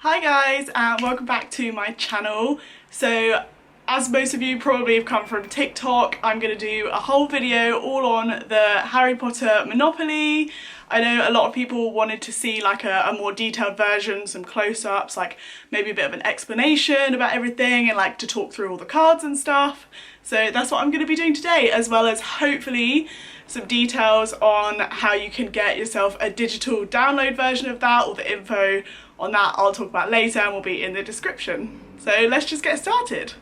Hi guys, and welcome back to my channel. So as most of you probably have come from TikTok, I'm going to do a whole video all on the Harry Potter Monopoly. I know a lot of people wanted to see like a more detailed version, some close-ups, like maybe a bit of an explanation about everything and like to talk through all the cards and stuff. So that's what I'm going to be doing today, as well as hopefully some details on how you can get yourself a digital download version of that. All the info on that I'll talk about later and will be in the description. So let's just get started.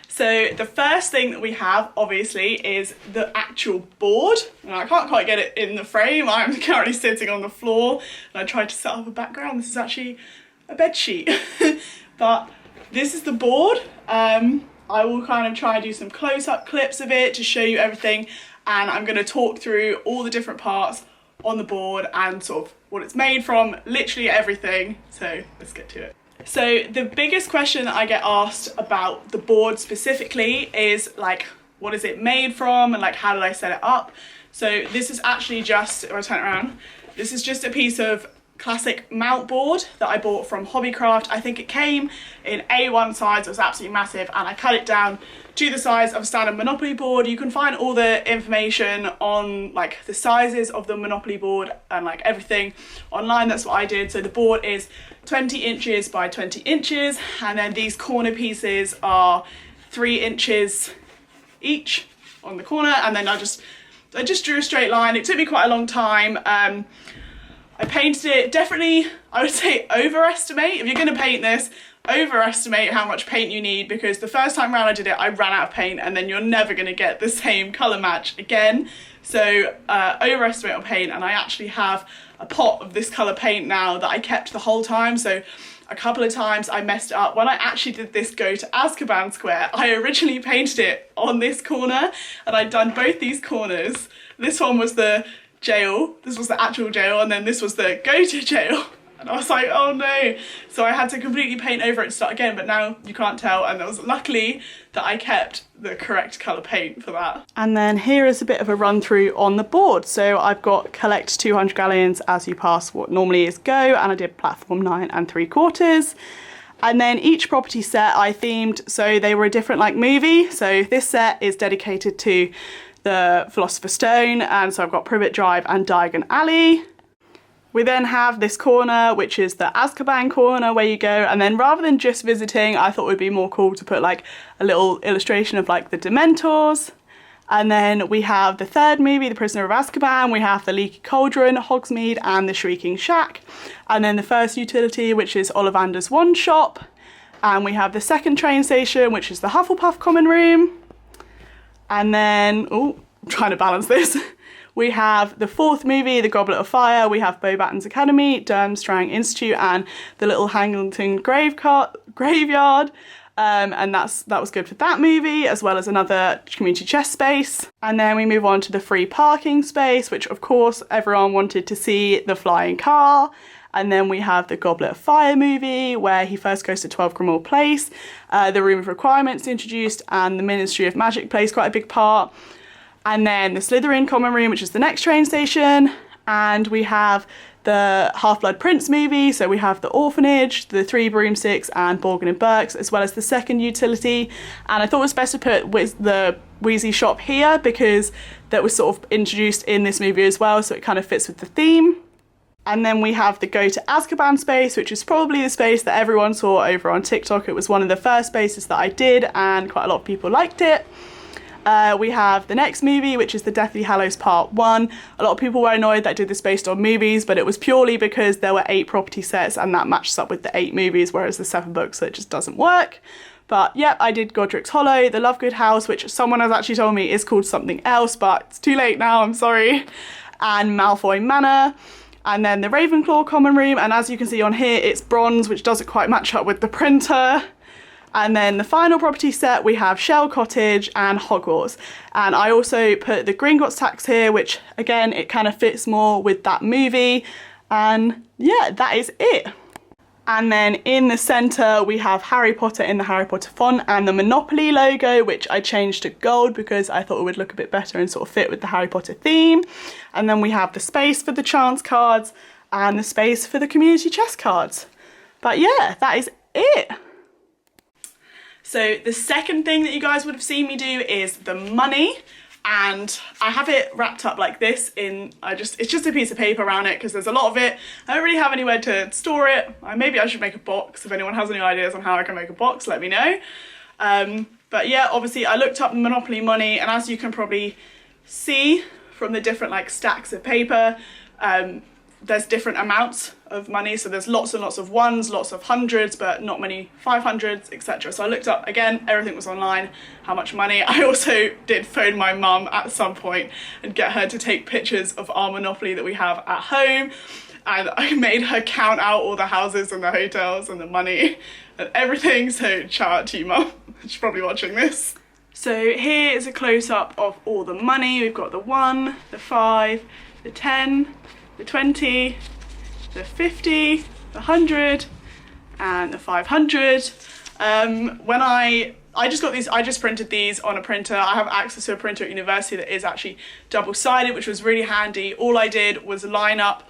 So the first thing that we have obviously is the actual board. And I can't quite get it in the frame. I'm currently sitting on the floor and I tried to set up a background. This is actually a bed sheet. But this is the board. I will kind of try and do some close-up clips of it to show you everything, and I'm going to talk through all the different parts on the board and sort of what it's made from, literally everything. So let's get to it. So the biggest question that I get asked about the board specifically is like, what is it made from and like how did I set it up? So this is actually just, if I turn it around, this is just a piece of classic mount board that I bought from Hobbycraft. I think it came in A1 size, it was absolutely massive, and I cut it down to the size of a standard Monopoly board. You can find all the information on like the sizes of the Monopoly board and like everything online. That's what I did. So the board is 20 inches by 20 inches, and then these corner pieces are 3 inches each on the corner, and then I just drew a straight line. It took me quite a long time. I painted it, definitely, I would say overestimate. If you're going to paint this, overestimate how much paint you need, because the first time round I did it, I ran out of paint and then you're never going to get the same colour match again. So overestimate on paint, and I actually have a pot of this colour paint now that I kept the whole time. So a couple of times I messed it up. When I actually did this Go to Azkaban Square, I originally painted it on this corner and I'd done both these corners. This one was the jail, this was the actual jail, and then this was the go to jail, and I was like, oh no. So I had to completely paint over it and start again, but now you can't tell, and it was luckily that I kept the correct colour paint for that. And then here is a bit of a run through on the board. So I've got collect 200 galleons as you pass what normally is go, and I did platform 9 3/4. And then each property set I themed, so they were a different like movie. So this set is dedicated to the Philosopher's Stone, and so I've got Privet Drive and Diagon Alley. We then have this corner, which is the Azkaban corner where you go, and then rather than just visiting, I thought it would be more cool to put like a little illustration of like the Dementors. And then we have the third movie, The Prisoner of Azkaban, we have the Leaky Cauldron, Hogsmeade and the Shrieking Shack. And then the first utility, which is Ollivander's Wand Shop. And we have the second train station, which is the Hufflepuff Common Room. And then, oh, I'm trying to balance this. We have the fourth movie, The Goblet of Fire. We have Beauxbaton's Academy, Durmstrang Institute, and the Little Hangleton Graveyard. And that was good for that movie, as well as another community chest space. And then we move on to the free parking space, which of course everyone wanted to see the flying car. And then we have the Goblet of Fire movie, where he first goes to 12 Grimmauld Place. The Room of Requirements introduced, and the Ministry of Magic plays quite a big part. And then the Slytherin Common Room, which is the next train station. And we have the Half-Blood Prince movie, so we have the Orphanage, the Three Broomsticks, and Borgin and Burke's, as well as the second utility. And I thought it was best to put the Weasley shop here, because that was sort of introduced in this movie as well, so it kind of fits with the theme. And then we have the Go to Azkaban space, which is probably the space that everyone saw over on TikTok. It was one of the first spaces that I did, and quite a lot of people liked it. We have the next movie, which is the Deathly Hallows Part 1. A lot of people were annoyed that I did this based on movies, but it was purely because there were 8 property sets and that matches up with the 8 movies, whereas the 7 books, so it just doesn't work. But yep, I did Godric's Hollow, the Lovegood House, which someone has actually told me is called something else, but it's too late now, I'm sorry. And Malfoy Manor. And then the Ravenclaw Common Room, and as you can see on here, it's bronze, which doesn't quite match up with the printer. And then the final property set, we have Shell Cottage and Hogwarts. And I also put the Gringotts Tax here, which again, it kind of fits more with that movie. And yeah, that is it. And then in the centre we have Harry Potter in the Harry Potter font and the Monopoly logo, which I changed to gold because I thought it would look a bit better and sort of fit with the Harry Potter theme. And then we have the space for the chance cards and the space for the community chess cards. But yeah, that is it. So the second thing that you guys would have seen me do is the money, and I have it wrapped up like this in, it's just a piece of paper around it because there's a lot of it. I don't really have anywhere to store it. Maybe I should make a box. If anyone has any ideas on how I can make a box, let me know. But yeah, obviously I looked up Monopoly money, and as you can probably see from the different like stacks of paper, there's different amounts of money. So there's lots and lots of ones, lots of hundreds, but not many 500s, etc. So I looked up, again, everything was online, how much money. I also did phone my mum at some point and get her to take pictures of our Monopoly that we have at home. And I made her count out all the houses and the hotels and the money and everything. So shout out to you, Mum. She's probably watching this. So here is a close-up of all the money. We've got the 1, the 5, the 10, the 20, the 50, the 100, and the 500. When I just got these, I just printed these on a printer. I have access to a printer at university that is actually double-sided, which was really handy. All I did was line up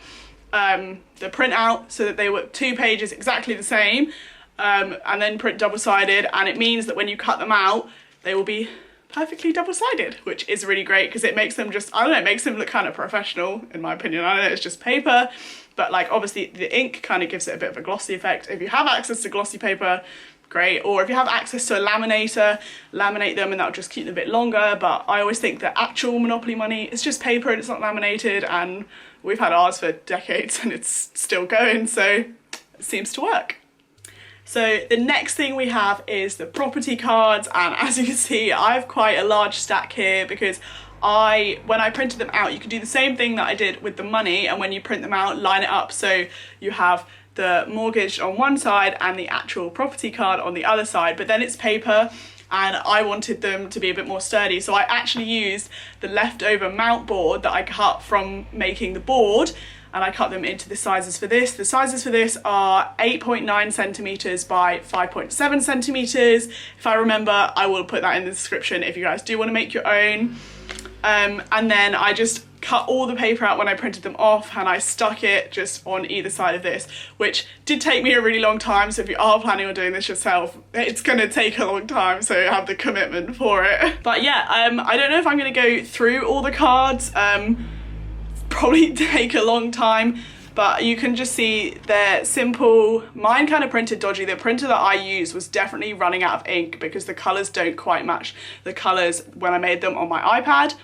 the printout so that they were 2 pages exactly the same, and then print double-sided, and it means that when you cut them out, they will be perfectly double-sided, which is really great because it makes them just, I don't know, it makes them look kind of professional, in my opinion. I know it's just paper, but like obviously the ink kind of gives it a bit of a glossy effect. If you have access to glossy paper, great. Or if you have access to a laminator, laminate them and that'll just keep them a bit longer. But I always think that actual Monopoly money is just paper and it's not laminated, and we've had ours for decades and it's still going, so it seems to work. So the next thing we have is the property cards, and as you can see I have quite a large stack here because when I printed them out, you can do the same thing that I did with the money, and when you print them out, line it up so you have the mortgage on one side and the actual property card on the other side, but then it's paper and I wanted them to be a bit more sturdy, so I actually used the leftover mount board that I cut from making the board, and I cut them into the sizes for this. The sizes for this are 8.9 centimeters by 5.7 centimeters. If I remember, I will put that in the description if you guys do want to make your own. And then I just cut all the paper out when I printed them off, and I stuck it just on either side of this, which did take me a really long time. So if you are planning on doing this yourself, it's gonna take a long time, so have the commitment for it. But yeah, I don't know if I'm gonna go through all the cards. Probably take a long time, but you can just see they're simple. Mine kind of printed dodgy. The printer that I used was definitely running out of ink because the colours don't quite match the colours when I made them on my iPad.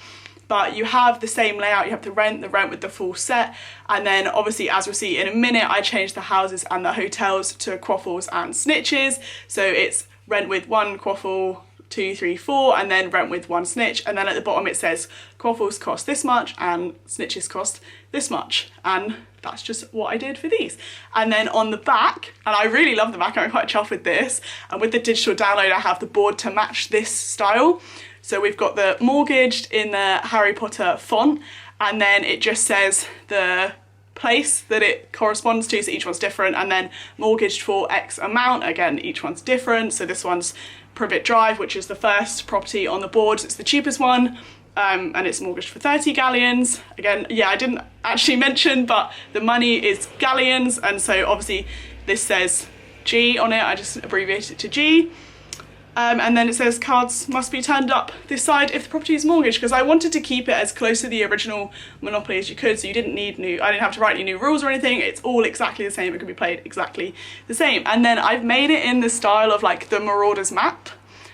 But you have the same layout, you have the rent with the full set, and then obviously, as you'll see in a minute, I changed the houses and the hotels to quaffles and snitches. So it's rent with 1 quaffle, 2, 3, 4, and then rent with 1 snitch, and then at the bottom it says quaffles cost this much and snitches cost this much, and that's just what I did for these. And then on the back, and I really love the back, I'm quite chuffed with this, and with the digital download I have the board to match this style. So we've got the mortgaged in the Harry Potter font, and then it just says the place that it corresponds to, so each one's different, and then mortgaged for X amount, again each one's different. So this one's Privet Drive, which is the first property on the board, so it's the cheapest one, and it's mortgaged for 30 galleons. Again, yeah, I didn't actually mention, but the money is galleons, and so obviously this says G on it, I just abbreviated it to G. And then it says cards must be turned up this side if the property is mortgaged, because I wanted to keep it as close to the original Monopoly as you could, so you didn't need I didn't have to write any new rules or anything. It's all exactly the same, it can be played exactly the same. And then I've made it in the style of like the Marauder's map.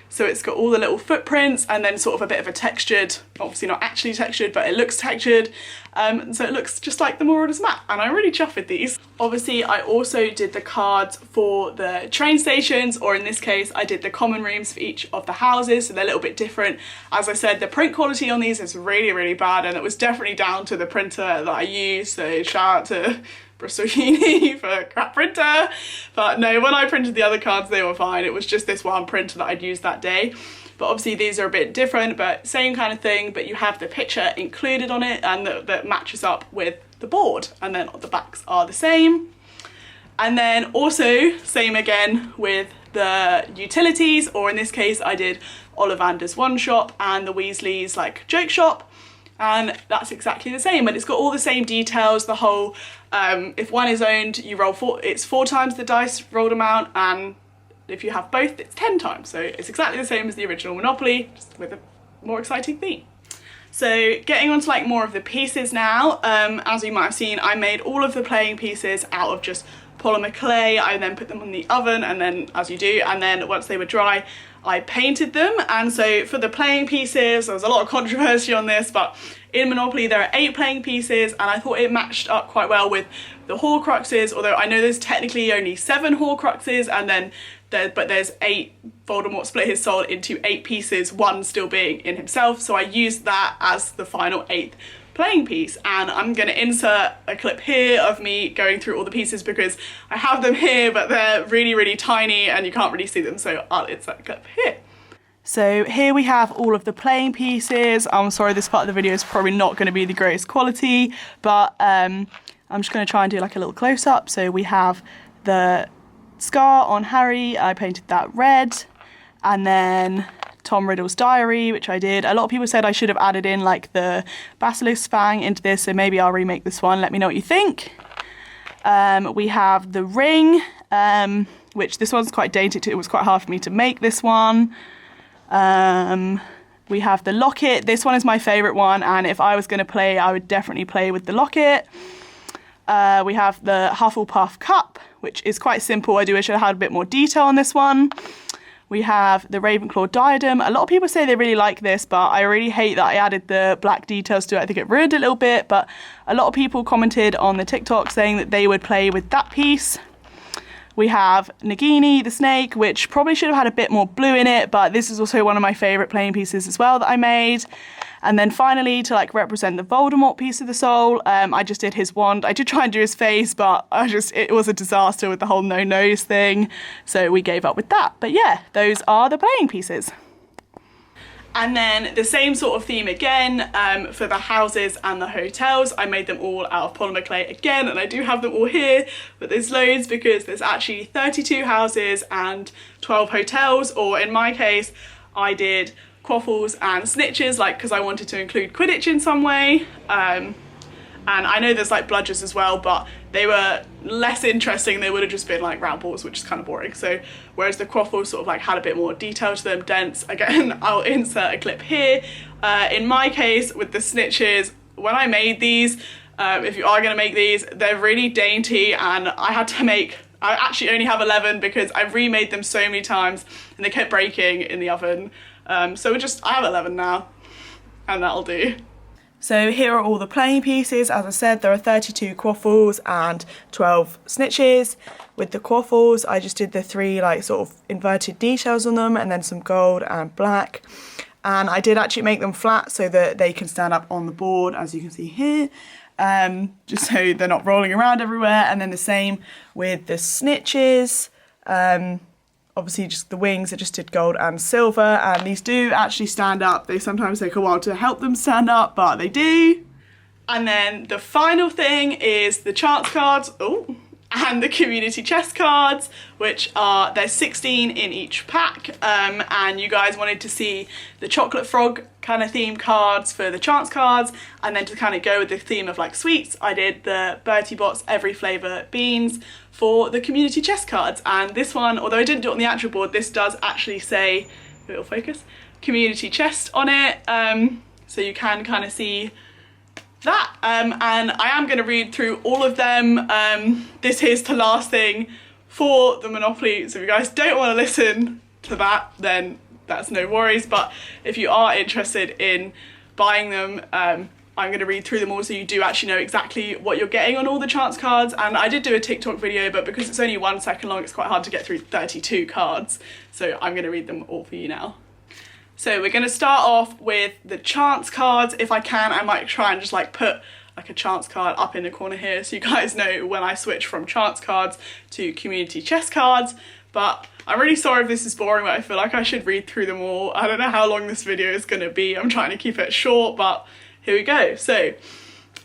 So it's got all the little footprints and then sort of a bit of a textured, obviously not actually textured, but it looks textured. So it looks just like the Marauder's map, and I'm really chuffed with these. Obviously, I also did the cards for the train stations, or in this case, I did the common rooms for each of the houses, so they're a little bit different. As I said, the print quality on these is really, really bad, and it was definitely down to the printer that I used, so shout out to Bristol Uni for a crap printer. But no, when I printed the other cards they were fine. It was just this one printer that I'd used that day. But obviously these are a bit different, but same kind of thing, but you have the picture included on it, and that matches up with the board, and then the backs are the same. And then also same again with the utilities, or in this case I did Ollivander's One Shop and the Weasleys like joke shop. and that's exactly the same, but it's got all the same details. The whole, if one is owned, you roll it's 4 times the dice rolled amount, and if you have both, it's 10 times. So it's exactly the same as the original Monopoly, just with a more exciting theme. So getting on to like more of the pieces now, as you might have seen, I made all of the playing pieces out of just polymer clay. I then put them in the oven, and then, as you do, and then once they were dry, I painted them. And so for the playing pieces, there was a lot of controversy on this, but in Monopoly there are 8 playing pieces, and I thought it matched up quite well with the Horcruxes, although I know there's technically only 7 Horcruxes, and then there's 8, Voldemort split his soul into 8 pieces, 1 still being in himself, so I used that as the final 8th playing piece. And I'm going to insert a clip here of me going through all the pieces because I have them here, but they're really, really tiny and you can't really see them, so I'll insert a clip here. So here we have all of the playing pieces. I'm sorry, this part of the video is probably not going to be the greatest quality, but I'm just going to try and do like a little close-up. So we have the scar on Harry, I painted that red, and then Tom Riddle's diary, which I did. A lot of people said I should have added in like the basilisk fang into this, so maybe I'll remake this one. Let me know what you think. We have the ring, which this one's quite dated. It was quite hard for me to make this one. We have the locket. This one is my favourite one, and if I was going to play, I would definitely play with the locket. We have the Hufflepuff cup, which is quite simple. I do wish I had a bit more detail on this one. We have the Ravenclaw diadem. A lot of people say they really like this, but I really hate that I added the black details to it. I think it ruined it a little bit, but a lot of people commented on the TikTok saying that they would play with that piece. We have Nagini, the snake, which probably should have had a bit more blue in it, but this is also one of my favourite playing pieces as well that I made. And then finally, to like represent the Voldemort piece of the soul, I just did his wand. I did try and do his face, but it was a disaster with the whole no nose thing, so we gave up with that. But yeah, those are the playing pieces. And then the same sort of theme again for the houses and the hotels. I made them all out of polymer clay again, and I do have them all here, but there's loads because there's actually 32 houses and 12 hotels, or in my case, I did quaffles and snitches, like because I wanted to include Quidditch in some way. And I know there's like bludgers as well, but they were less interesting. They would have just been like round balls, which is kind of boring. So whereas the quaffles sort of like had a bit more detail to them, dense. Again, I'll insert a clip here. In my case with the snitches, when I made these, if you are going to make these, they're really dainty, and I actually only have 11 because I've remade them so many times and they kept breaking in the oven. So I have 11 now, and that'll do. So here are all the playing pieces. As I said, there are 32 quaffles and 12 snitches. With the quaffles, I just did the 3 like sort of inverted details on them, and then some gold and black. And I did actually make them flat so that they can stand up on the board, as you can see here, just so they're not rolling around everywhere. And then the same with the snitches. Obviously just the wings, I just did gold and silver, and these do actually stand up. They sometimes take a while to help them stand up, but they do. And then the final thing is the chance cards, and the community chest cards, which are, there's 16 in each pack, and you guys wanted to see the chocolate frog kind of theme cards for the chance cards, and then to kind of go with the theme of like sweets, I did the Bertie Bott's every flavour beans for the community chest cards. And this one, although I didn't do it on the actual board, this does actually say, it'll focus, community chest on it, so you can kind of see that. And I am going to read through all of them. This is the last thing for the Monopoly, so if you guys don't want to listen to that, then that's no worries. But if you are interested in buying them, I'm going to read through them all so you do actually know exactly what you're getting on all the chance cards. And I did do a TikTok video, but because it's only 1 second long, it's quite hard to get through 32 cards. So I'm going to read them all for you now. So we're going to start off with the chance cards. If I can, I might try and just like put like a chance card up in the corner here so you guys know when I switch from chance cards to community chest cards. But I'm really sorry if this is boring, but I feel like I should read through them all. I don't know how long this video is going to be. I'm trying to keep it short, but here we go. So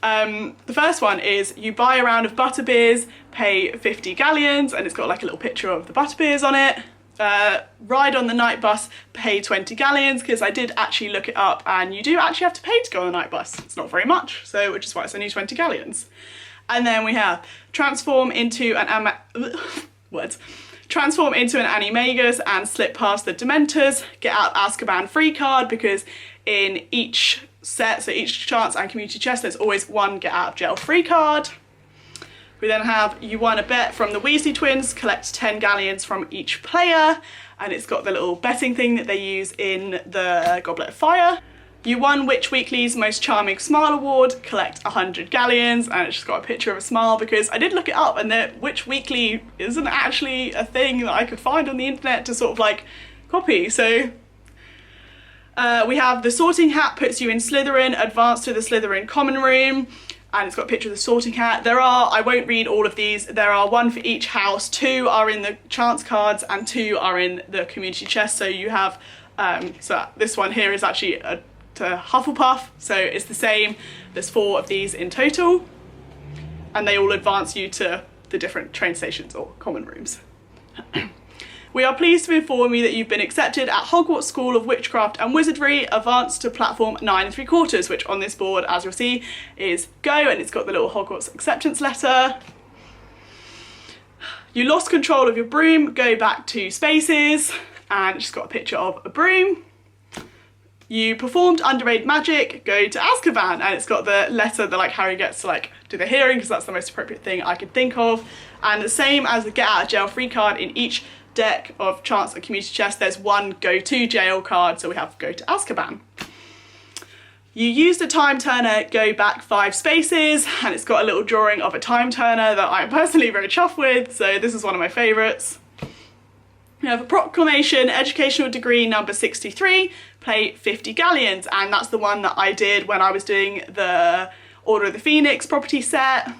the first one is you buy a round of butterbeers, pay 50 galleons, and it's got like a little picture of the butterbeers on it. ride on the night bus, pay 20 galleons, because I did actually look it up and you do actually have to pay to go on the night bus. It's not very much, so which is why it's only 20 galleons. And then we have transform into an animagus and slip past the Dementors, get out Azkaban free card, because in each set, so each chance and community chest, there's always one get out of jail free card. We then have you won a bet from the Weasley twins, collect 10 galleons from each player, and it's got the little betting thing that they use in the Goblet of Fire. You won Witch Weekly's Most Charming Smile Award, collect 100 galleons, and it's just got a picture of a smile, because I did look it up and the Witch Weekly isn't actually a thing that I could find on the internet to sort of like copy, so. We have the sorting hat puts you in Slytherin, advance to the Slytherin common room. And it's got a picture of the sorting hat. There are, I won't read all of these, there are one for each house, 2 are in the chance cards and 2 are in the community chest. So you have, so this one here is actually to Hufflepuff, so it's the same. There's 4 of these in total, and they all advance you to the different train stations or common rooms. We are pleased to inform you that you've been accepted at Hogwarts School of Witchcraft and Wizardry, advanced to platform 9 3/4, which on this board, as you'll see, is go, and it's got the little Hogwarts acceptance letter. You lost control of your broom, go back 2 spaces, and it's just got a picture of a broom. You performed underage magic, go to Azkaban, and it's got the letter that like Harry gets to like do the hearing, because that's the most appropriate thing I could think of. And the same as the get out of jail free card, in each deck of chance and community chest there's one go to jail card, so we have go to Azkaban. You used a time turner, go back 5 spaces, and it's got a little drawing of a time turner that I'm personally very chuffed with, so this is one of my favourites. We have a proclamation, educational degree number 63, pay 50 galleons, and that's the one that I did when I was doing the Order of the Phoenix property set.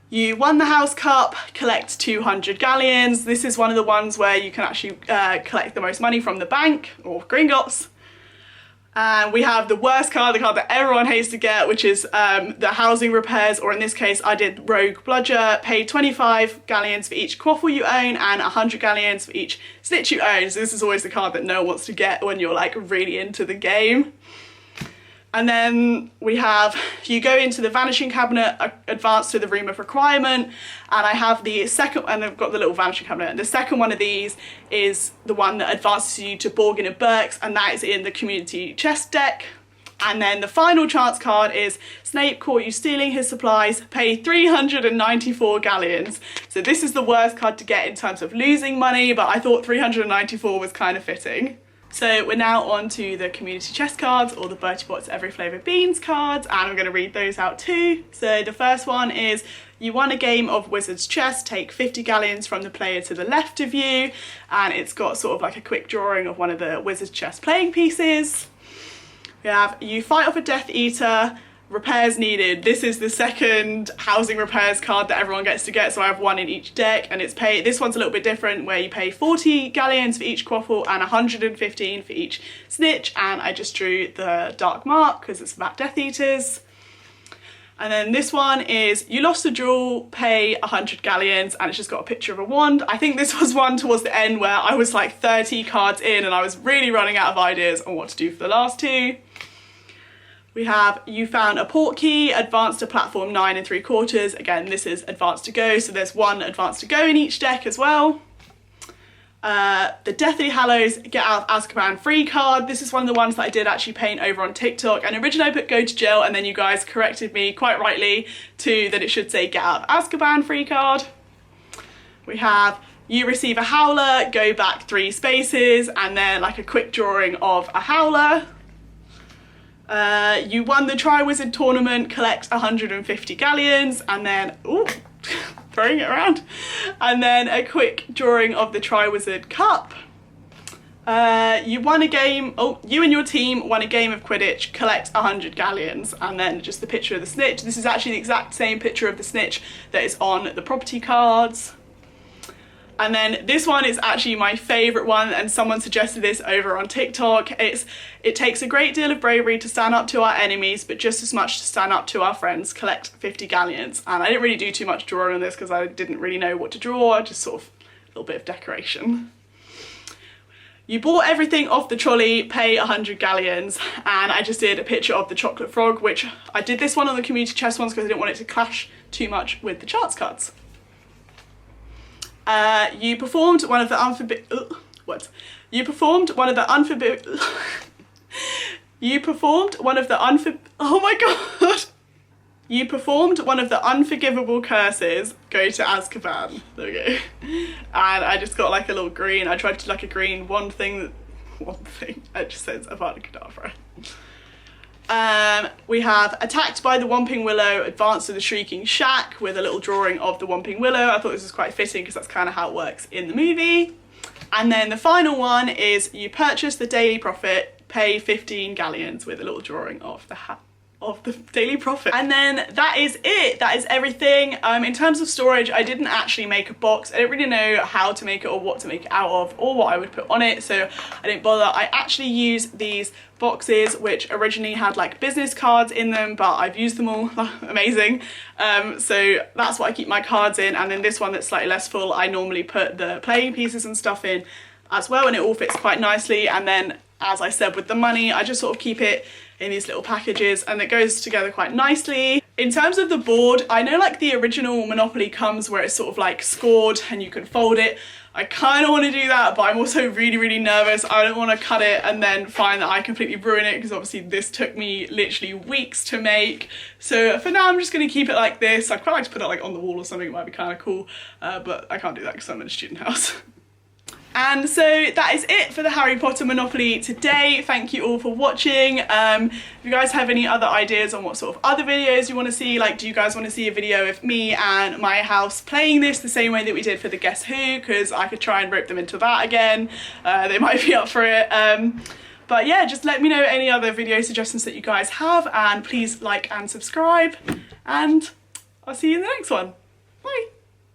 You won the House Cup, collect 200 galleons. This is one of the ones where you can actually collect the most money from the bank, or Gringotts. And we have the worst card, the card that everyone hates to get, which is the housing repairs, or in this case I did Rogue Bludger, pay 25 galleons for each quaffle you own and 100 galleons for each snitch you own. So this is always the card that no one wants to get when you're like really into the game. And then we have, you go into the Vanishing Cabinet, advance to the Room of Requirement, and I have the second, and I've got the little Vanishing Cabinet, and the second one of these is the one that advances you to Borgin and Burke's, and that is in the Community Chest deck. And then the final chance card is Snape caught you stealing his supplies, pay 394 galleons. So this is the worst card to get in terms of losing money, but I thought 394 was kind of fitting. So we're now on to the community chest cards, or the Bertie Bott's Every Flavour Beans cards, and I'm going to read those out too. So the first one is, you won a game of Wizard's Chess, take 50 galleons from the player to the left of you, and it's got sort of like a quick drawing of one of the Wizard's Chess playing pieces. We have, you fight off a Death Eater, repairs needed. This is the second housing repairs card that everyone gets to get, so I have one in each deck, and it's pay. This one's a little bit different, where you pay 40 galleons for each quaffle and 115 for each snitch, and I just drew the dark mark because it's about Death Eaters. And then this one is, you lost a duel, pay 100 galleons, and it's just got a picture of a wand. I think this was one towards the end where I was like 30 cards in and I was really running out of ideas on what to do for the last two. We have, you found a port key, advanced to platform 9 3/4. Again, this is advanced to go, so there's one advanced to go in each deck as well. The Deathly Hallows Get Out of Azkaban free card. This is one of the ones that I did actually paint over on TikTok, and originally I put go to jail, and then you guys corrected me quite rightly to that it should say Get Out of Azkaban free card. We have, you receive a howler, go back 3 spaces, and then like a quick drawing of a howler. You won the Triwizard tournament, collect 150 galleons, and then, ooh, throwing it around, and then a quick drawing of the Triwizard Cup. You won a game, you and your team won a game of Quidditch, collect 100 galleons, and then just the picture of the snitch. This is actually the exact same picture of the snitch that is on the property cards. And then this one is actually my favourite one, and someone suggested this over on TikTok. It takes a great deal of bravery to stand up to our enemies, but just as much to stand up to our friends, collect 50 galleons. And I didn't really do too much drawing on this because I didn't really know what to draw. I just sort of little bit of decoration. You bought everything off the trolley, pay 100 galleons, and I just did a picture of the chocolate frog, which I did this one on the community chest ones because I didn't want it to clash too much with the charts cards. You performed one of the You performed one of the oh my god! You performed one of the unforgivable curses, go to Azkaban. There we go. And I just got like a little green, I tried to do like a green one thing, it just says Avada Kedavra. We have attacked by the Whomping Willow, advanced to the Shrieking Shack with a little drawing of the Whomping Willow. I thought this was quite fitting because that's kind of how it works in the movie. And then the final one is you purchase the Daily Prophet, pay 15 galleons with a little drawing of the hat of the Daily Prophet. And then that is it, that is everything. In terms of storage, I didn't actually make a box. I don't really know how to make it or what to make it out of or what I would put on it, so I didn't bother. I actually used these boxes which originally had like business cards in them, but I've used them all. Amazing. So that's what I keep my cards in, and then this one that's slightly less full, I normally put the playing pieces and stuff in as well, and it all fits quite nicely. And then, as I said, with the money, I just sort of keep it in these little packages and it goes together quite nicely. In terms of the board, I know like the original Monopoly comes where it's sort of like scored and you can fold it. I kind of want to do that, but I'm also really nervous. I don't want to cut it and then find that I completely ruin it, because obviously this took me literally weeks to make. So for now I'm just going to keep it like this. I'd quite like to put it like on the wall or something, it might be kind of cool, but I can't do that because I'm in a student house. And so that is it for the Harry Potter Monopoly today. Thank you all for watching. If you guys have any other ideas on what sort of other videos you want to see, like do you guys want to see a video of me and my house playing this the same way that we did for the Guess Who, because I could try and rope them into that again. They might be up for it. But yeah, just let me know any other video suggestions that you guys have, and please like and subscribe, and I'll see you in the next one. Bye.